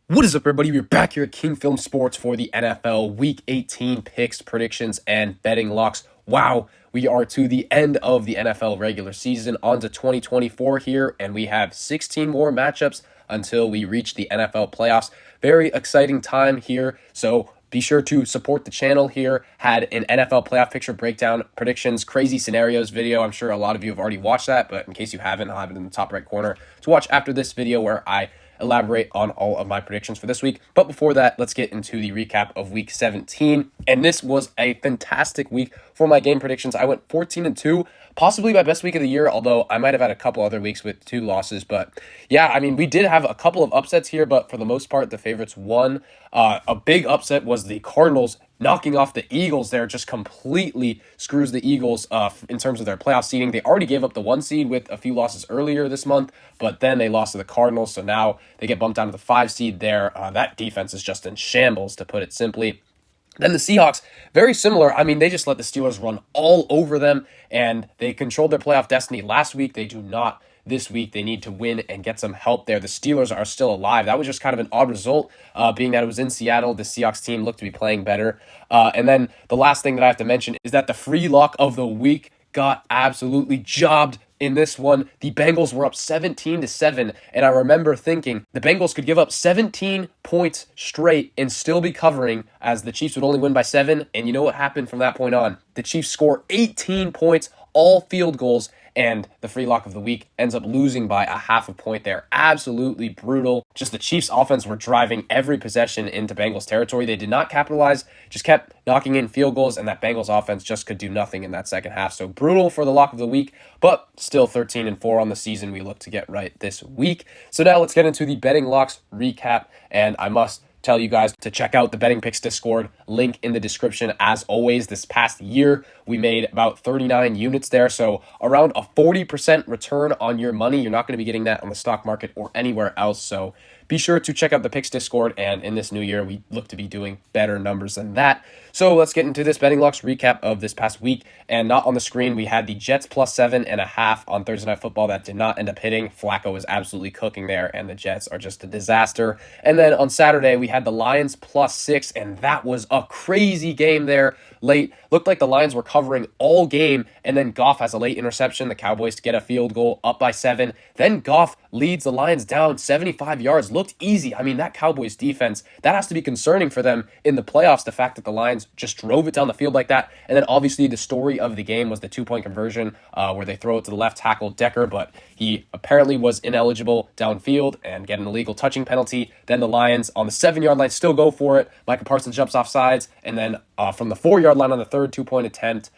What is up, everybody? We're back here at King Film Sports for the NFL Week 18 picks, predictions, and betting locks. Wow, we are to the end of the NFL regular season, on to 2024 here, and we have 16 more matchups until we reach the NFL playoffs. Very exciting time here, so be sure to support the channel here. Had an NFL playoff picture breakdown, predictions, crazy scenarios video. I'm sure a lot of you have already watched that, but in case you haven't, I'll have it in the top right corner to watch after this video where I elaborate on all of my predictions for this week. But before that, let's get into the recap of week 17. And this was a fantastic week for my game predictions. I went 14-2, possibly my best week of the year, although I might have had a couple other weeks with 2 losses. But yeah, I mean, we did have a couple of upsets here, but for the most part, the favorites won. A big upset was the Cardinals knocking off the Eagles there. Just completely screws the Eagles in terms of their playoff seeding. They already gave up the 1 seed with a few losses earlier this month, but then they lost to the Cardinals, so now they get bumped down to the 5 seed there. That defense is just in shambles, to put it simply. Then the Seahawks, very similar. I mean, they just let the Steelers run all over them, and they controlled their playoff destiny last week. They do not this week. They need to win and get some help there. The Steelers are still alive. That was just kind of an odd result, being that it was in Seattle. The Seahawks team looked to be playing better. And then the last thing that I have to mention is that the free lock of the week got absolutely jobbed in this one. The Bengals were up 17-7, and I remember thinking the Bengals could give up 17 points straight and still be covering, as the Chiefs would only win by 7. And you know what happened from that point on? The Chiefs score 18 points, all field goals, and the free lock of the week ends up losing by a half a point there. Absolutely brutal. Just the Chiefs offense were driving every possession into Bengals territory. They did not capitalize, just kept knocking in field goals, and that Bengals offense just could do nothing in that second half. So brutal for the lock of the week, but still 13-4 on the season. We look to get right this week. So now let's get into the betting locks recap, and I must tell you guys to check out the Betting Picks Discord, link in the description. As always, this past year, we made about 39 units there, so around a 40% return on your money. You're not going to be getting that on the stock market or anywhere else, so be sure to check out the Picks Discord, and in this new year, we look to be doing better numbers than that. So let's get into this Betting Locks recap of this past week, and not on the screen, we had the Jets plus 7.5 on Thursday Night Football. That did not end up hitting. Flacco was absolutely cooking there, and the Jets are just a disaster. And then on Saturday, we had the Lions plus 6, and that was a crazy game there late. Looked like the Lions were covering all game, and then Goff has a late interception. The Cowboys get a field goal up by 7. Then Goff leads the Lions down 75 yards. Looked easy. I mean, that Cowboys defense, that has to be concerning for them in the playoffs, the fact that the Lions just drove it down the field like that. And then obviously the story of the game was the 2-point conversion where they throw it to the left tackle, Decker, but he apparently was ineligible downfield and get an illegal touching penalty. Then the Lions on the 7-yard line still go for it. Micah Parsons jumps off sides, and then from the 4-yard line on the third 2-point attempt,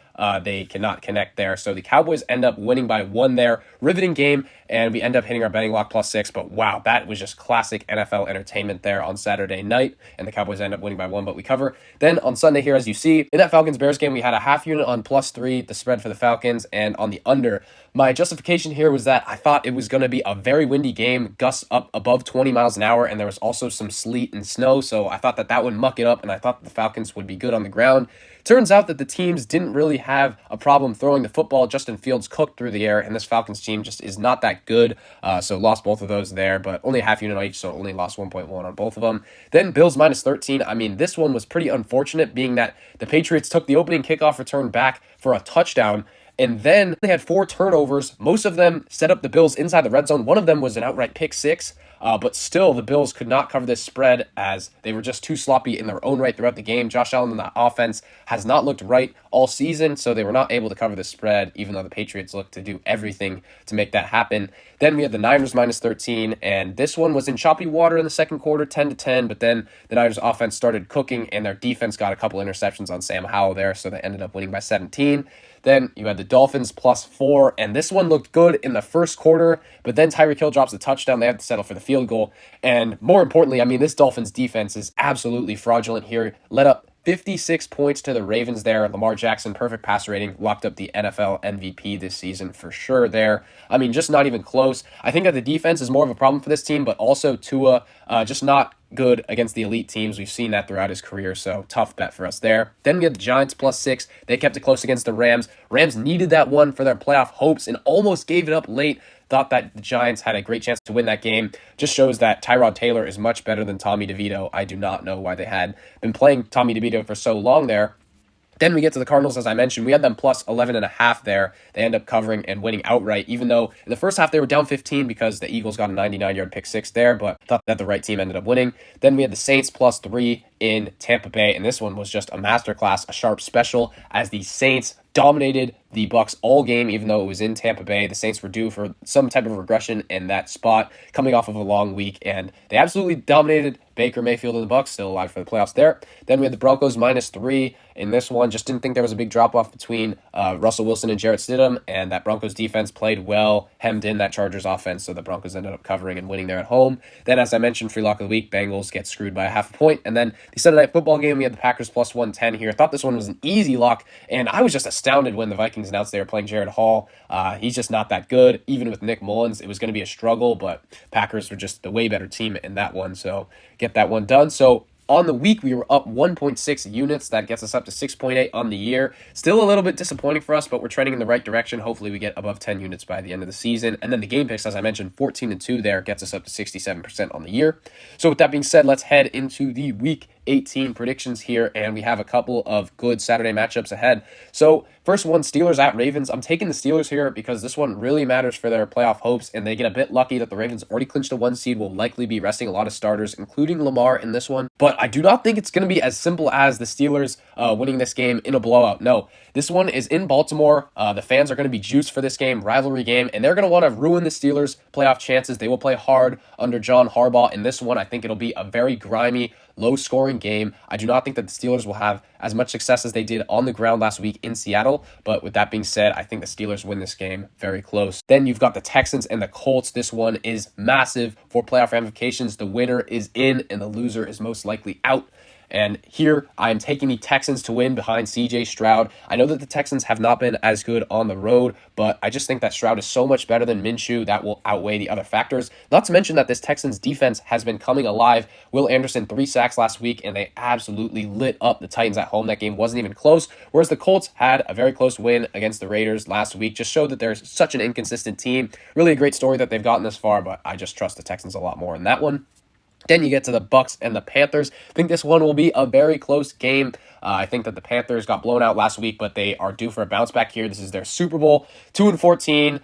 they cannot connect there. So the Cowboys end up winning by 1 there. Riveting game, and we end up hitting our betting lock plus 6. But wow, that was just classic NFL entertainment there on Saturday night. And the Cowboys end up winning by 1, but we cover. Then on Sunday here, as you see, in that Falcons-Bears game, we had a half unit on plus 3, the spread for the Falcons, and on the under. My justification here was that I thought it was going to be a very windy game, gusts up above 20 miles an hour, and there was also some sleet and snow, so I thought that that would muck it up, and I thought the Falcons would be good on the ground. Turns out that the teams didn't really have a problem throwing the football. Justin Fields cooked through the air, and this Falcons team just is not that good, so lost both of those there, but only a half unit on each, so only lost 1.1 on both of them. Then Bills minus 13. I mean, this one was pretty unfortunate, being that the Patriots took the opening kickoff return back for a touchdown, and then they had 4 turnovers. Most of them set up the Bills inside the red zone. One of them was an outright pick 6. But still, the Bills could not cover this spread, as they were just too sloppy in their own right throughout the game. Josh Allen and the offense has not looked right all season, so they were not able to cover the spread, even though the Patriots looked to do everything to make that happen. Then we had the Niners minus 13, and this one was in choppy water in the second quarter, 10-10, but then the Niners offense started cooking, and their defense got a couple interceptions on Sam Howell there, so they ended up winning by 17. Then you had the Dolphins plus 4, and this one looked good in the first quarter, but then Tyreek Hill drops a touchdown. They have to settle for the field goal. And more importantly, I mean, this Dolphins defense is absolutely fraudulent here. Let up 56 points to the Ravens there. Lamar Jackson, perfect passer rating, locked up the NFL MVP this season for sure there. I mean, just not even close. I think that the defense is more of a problem for this team, but also Tua, just not good against the elite teams. We've seen that throughout his career, so tough bet for us there. Then we had the Giants plus 6. They kept it close against the Rams. Rams needed that one for their playoff hopes and almost gave it up late. thought that the Giants had a great chance to win that game. Just shows that Tyrod Taylor is much better than Tommy DeVito. I do not know why they had been playing Tommy DeVito for so long there. Then we get to the Cardinals, as I mentioned. We had them plus 11.5 there. They end up covering and winning outright, even though in the first half they were down 15 because the Eagles got a 99-yard pick six there, but thought that the right team ended up winning. Then we had the Saints plus 3 in Tampa Bay, and this one was just a masterclass, a sharp special, as the Saints dominated the Bucks all game, even though it was in Tampa Bay. The Saints were due for some type of regression in that spot, coming off of a long week, and they absolutely dominated Baker Mayfield and the Bucks, still alive for the playoffs there. Then we had the Broncos minus 3 in this one. Just didn't think there was a big drop-off between Russell Wilson and Jarrett Stidham, and that Broncos defense played well, hemmed in that Chargers offense, so the Broncos ended up covering and winning there at home. Then, as I mentioned, free lock of the week, Bengals get screwed by a half a point. And then the Sunday Night Football game, we had the Packers plus 110 here. Thought this one was an easy lock, and I was just astounded when the Vikings announced they were playing Jared Hall. He's just not that good. Even with Nick Mullins, it was going to be a struggle, but Packers were just the way better team in that one, so get that one done. So on the week, we were up 1.6 units. That gets us up to 6.8 on the year. Still a little bit disappointing for us, but we're trending in the right direction. Hopefully, we get above 10 units by the end of the season. And then the game picks, as I mentioned, 14-2 there gets us up to 67% on the year. So with that being said, let's head into the week 18 predictions here, and we have a couple of good Saturday matchups ahead. So first one, Steelers at Ravens. I'm taking the Steelers here because this one really matters for their playoff hopes, and they get a bit lucky that the Ravens already clinched a 1 seed, will likely be resting a lot of starters, including Lamar in this one. But I do not think it's going to be as simple as the Steelers winning this game in a blowout. No, this one is in Baltimore. The fans are going to be juiced for this game, rivalry game, and they're going to want to ruin the Steelers' playoff chances. They will play hard under John Harbaugh in this one. I think it'll be a very grimy, low-scoring game. I do not think that the Steelers will have as much success as they did on the ground last week in Seattle, but with that being said, I think the Steelers win this game very close. Then you've got the Texans and the Colts. This one is massive for playoff ramifications. The winner is in, and the loser is most likely out. And here, I am taking the Texans to win behind C.J. Stroud. I know that the Texans have not been as good on the road, but I just think that Stroud is so much better than Minshew. That will outweigh the other factors. Not to mention that this Texans defense has been coming alive. Will Anderson, 3 sacks last week, and they absolutely lit up the Titans at home. That game wasn't even close, whereas the Colts had a very close win against the Raiders last week. Just showed that they're such an inconsistent team. Really a great story that they've gotten this far, but I just trust the Texans a lot more in that one. Then you get to the Bucks and the Panthers. I think this one will be a very close game. I think that the Panthers got blown out last week, but they are due for a bounce back here. This is their Super Bowl, 2-14.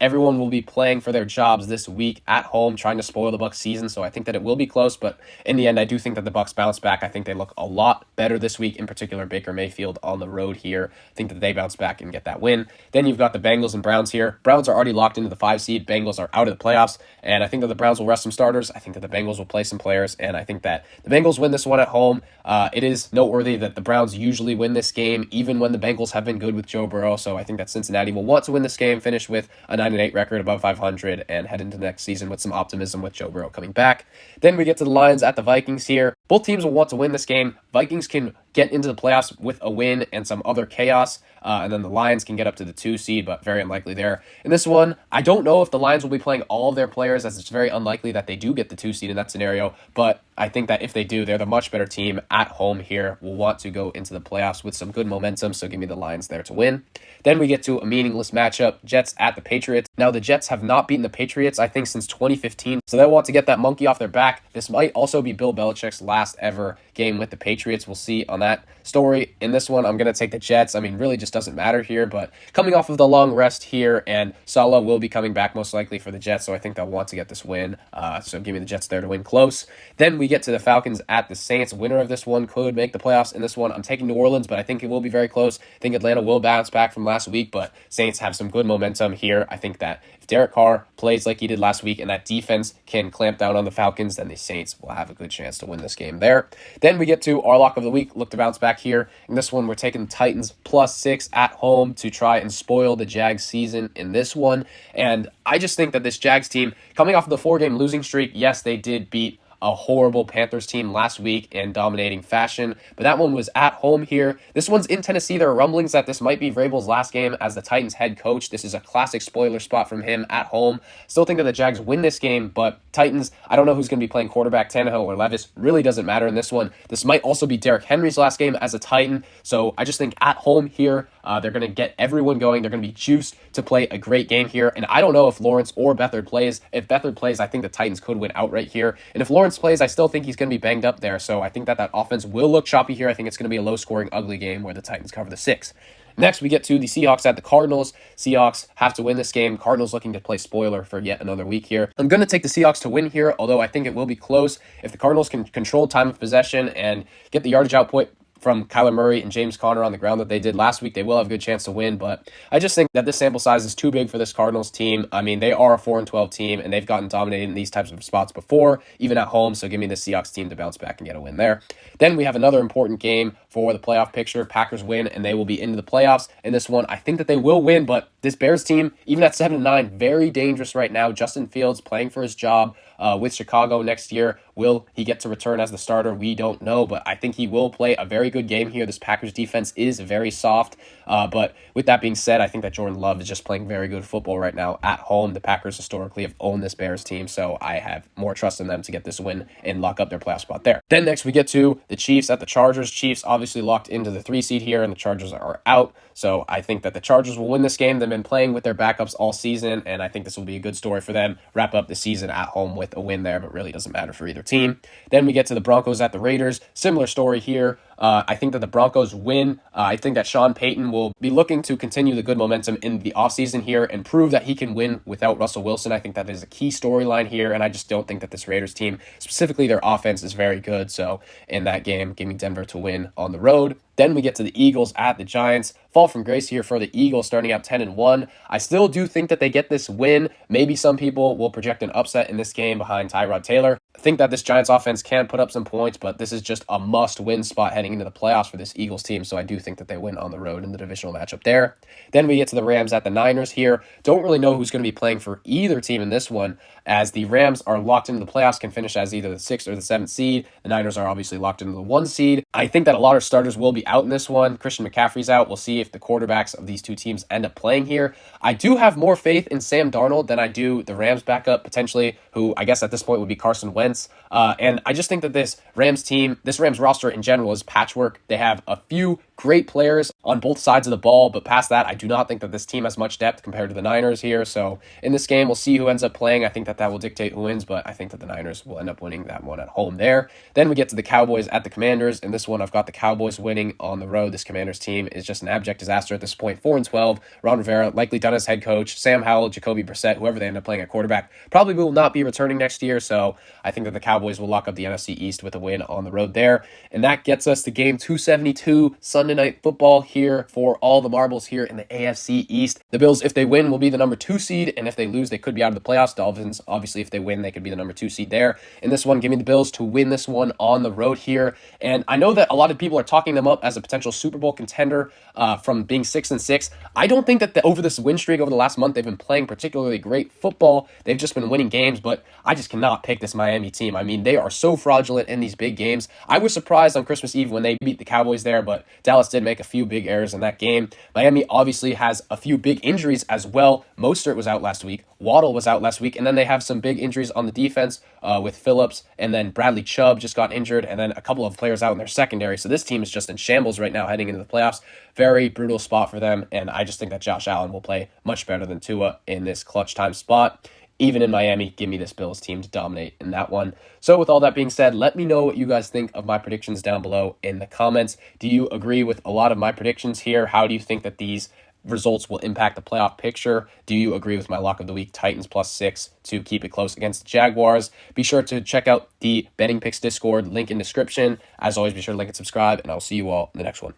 Everyone will be playing for their jobs this week at home, trying to spoil the Bucks season. So I think that it will be close, but in the end, I do think that the Bucks bounce back. I think they look a lot better this week, in particular Baker Mayfield on the road here. I think that they bounce back and get that win. Then you've got the Bengals and Browns here. Browns are already locked into the 5 seed. Bengals are out of the playoffs, and I think that the Browns will rest some starters. I think that the Bengals will play some players, and I think that the Bengals win this one at home. It is noteworthy that the Browns usually win this game, even when the Bengals have been good with Joe Burrow. So I think that Cincinnati will want to win this game, finish with a 9-8 record above 500, and head into the next season with some optimism with Joe Burrow coming back. Then we get to the Lions at the Vikings here. Both teams will want to win this game. Vikings can get into the playoffs with a win and some other chaos, and then the Lions can get up to the 2 seed, but very unlikely there. In this one, I don't know if the Lions will be playing all of their players, as it's very unlikely that they do get the 2 seed in that scenario, but I think that if they do, they're the much better team at home here. Will want to go into the playoffs with some good momentum, so give me the Lions there to win. Then we get to a meaningless matchup, Jets at the Patriots. Now, the Jets have not beaten the Patriots, I think, since 2015, so they'll want to get that monkey off their back. This might also be Bill Belichick's last ever game with the Patriots. We'll see on that story. In this one, I'm going to take the Jets. I mean, really just doesn't matter here, but coming off of the long rest here, and Salah will be coming back most likely for the Jets, so I think they'll want to get this win. So give me the Jets there to win close. Then we get to the Falcons at the Saints. Winner of this one could make the playoffs. In this one, I'm taking New Orleans, but I think it will be very close. I think Atlanta will bounce back from last week, but Saints have some good momentum here. I think that if Derek Carr plays like he did last week and that defense can clamp down on the Falcons, then the Saints will have a good chance to win this game there. Then we get to our lock of the week. Look to bounce back here. In this one, we're taking the Titans +6 at home to try and spoil the Jags season in this one. And I just think that this Jags team, coming off of the 4-game losing streak, yes, they did beat a horrible Panthers team last week in dominating fashion, but that one was at home here. This one's in Tennessee. There are rumblings that this might be Vrabel's last game as the Titans head coach. This is a classic spoiler spot from him at home. Still think that the Jags win this game, but Titans, I don't know who's going to be playing quarterback, Tannehill or Levis. Really doesn't matter in this one. This might also be Derrick Henry's last game as a Titan, so I just think at home here, they're going to get everyone going. They're going to be juiced to play a great game here, and I don't know if Lawrence or Beathard plays. If Beathard plays, I think the Titans could win outright here, and if Lawrence plays, I still think he's going to be banged up there, so I think that offense will look choppy here. I think it's going to be a low-scoring, ugly game where the Titans cover the 6. Next, we get to the Seahawks at the Cardinals. Seahawks have to win this game. Cardinals looking to play spoiler for yet another week here. I'm going to take the Seahawks to win here, although I think it will be close. If the Cardinals can control time of possession and get the yardage output from Kyler Murray and James Conner on the ground that they did last week, they will have a good chance to win, but I just think that this sample size is too big for this Cardinals team. I mean, they are a 4-12 team, and they've gotten dominated in these types of spots before, even at home, so give me the Seahawks team to bounce back and get a win there. Then we have another important game for the playoff picture. Packers win, and they will be into the playoffs. In this one, I think that they will win, but this Bears team, even at 7-9, very dangerous right now. Justin Fields playing for his job with Chicago next year. Will he get to return as the starter? We don't know, but I think he will play a very good game here. This Packers defense is very soft, but with that being said, I think that Jordan Love is just playing very good football right now at home. The Packers historically have owned this Bears team, so I have more trust in them to get this win and lock up their playoff spot there. Then next we get to the Chiefs at the Chargers. Chiefs obviously locked into the 3 seed here, and the Chargers are out, so I think that the Chargers will win this game. They've been playing with their backups all season, and I think this will be a good story for them. Wrap up the season at home with a win there, but really doesn't matter for either team. Then we get to the Broncos at the Raiders. Similar story here. I think that the Broncos win. I think that Sean Payton will be looking to continue the good momentum in the offseason here and prove that he can win without Russell Wilson. I think that is a key storyline here, and I just don't think that this Raiders team, specifically their offense, is very good. So in that game, give me Denver to win on the road. Then we get to the Eagles at the Giants. Fall from grace here for the Eagles, starting out 10-1. I still do think that they get this win. Maybe some people will project an upset in this game behind Tyrod Taylor. I think that this Giants offense can put up some points, but this is just a must-win spot heading into the playoffs for this Eagles team, so I do think that they win on the road in the divisional matchup there. Then we get to the Rams at the Niners here. Don't really know who's going to be playing for either team in this one, as the Rams are locked into the playoffs, can finish as either the 6th or the 7th seed. The Niners are obviously locked into the 1 seed. I think that a lot of starters will be out in this one. Christian McCaffrey's out. We'll see if the quarterbacks of these two teams end up playing here. I do have more faith in Sam Darnold than I do the Rams backup, potentially, who I guess at this point would be Carson Wentz. And I just think that this Rams team, this Rams roster in general is patchwork. They have a few great players on both sides of the ball, but past that, I do not think that this team has much depth compared to the Niners here. So in this game, we'll see who ends up playing. I think that will dictate who wins, but I think that the Niners will end up winning that one at home there. Then we get to the Cowboys at the Commanders. In this one, I've got the Cowboys winning on the road. This Commanders team is just an abject disaster at this point. 4-12. Ron Rivera likely done as head coach. Sam Howell, Jacoby Brissett, whoever they end up playing at quarterback, probably will not be returning next year. So I think that the Cowboys will lock up the NFC East with a win on the road there. And that gets us to game 272, Sunday Night Football here for all the marbles here in the AFC East. The Bills, if they win, will be the number 2 seed, and if they lose, they could be out of the playoffs. Dolphins, obviously, if they win, they could be the number 2 seed there. In this one, give me the Bills to win this one on the road here. And I know that a lot of people are talking them up as a potential Super Bowl contender from being 6-6. I don't think that over this win streak over the last month, they've been playing particularly great football. They've just been winning games, but I just cannot pick this Miami team. I mean, they are so fraudulent in these big games. I was surprised on Christmas Eve when they beat the Cowboys there, but Dallas did make a few big errors in that game. Miami obviously has a few big injuries as well. Mostert was out last week. Waddle was out last week, and then they have some big injuries on the defense with Phillips, and then Bradley Chubb just got injured, and then a couple of players out in their secondary. So this team is just in shambles right now heading into the playoffs. Very brutal spot for them, and I just think that Josh Allen will play much better than Tua in this clutch time spot. Even in Miami, give me this Bills team to dominate in that one. So with all that being said, let me know what you guys think of my predictions down below in the comments. Do you agree with a lot of my predictions here? How do you think that these results will impact the playoff picture? Do you agree with my lock of the week, Titans +6 to keep it close against the Jaguars? Be sure to check out the Betting Picks Discord, link in description. As always, be sure to like and subscribe, and I'll see you all in the next one.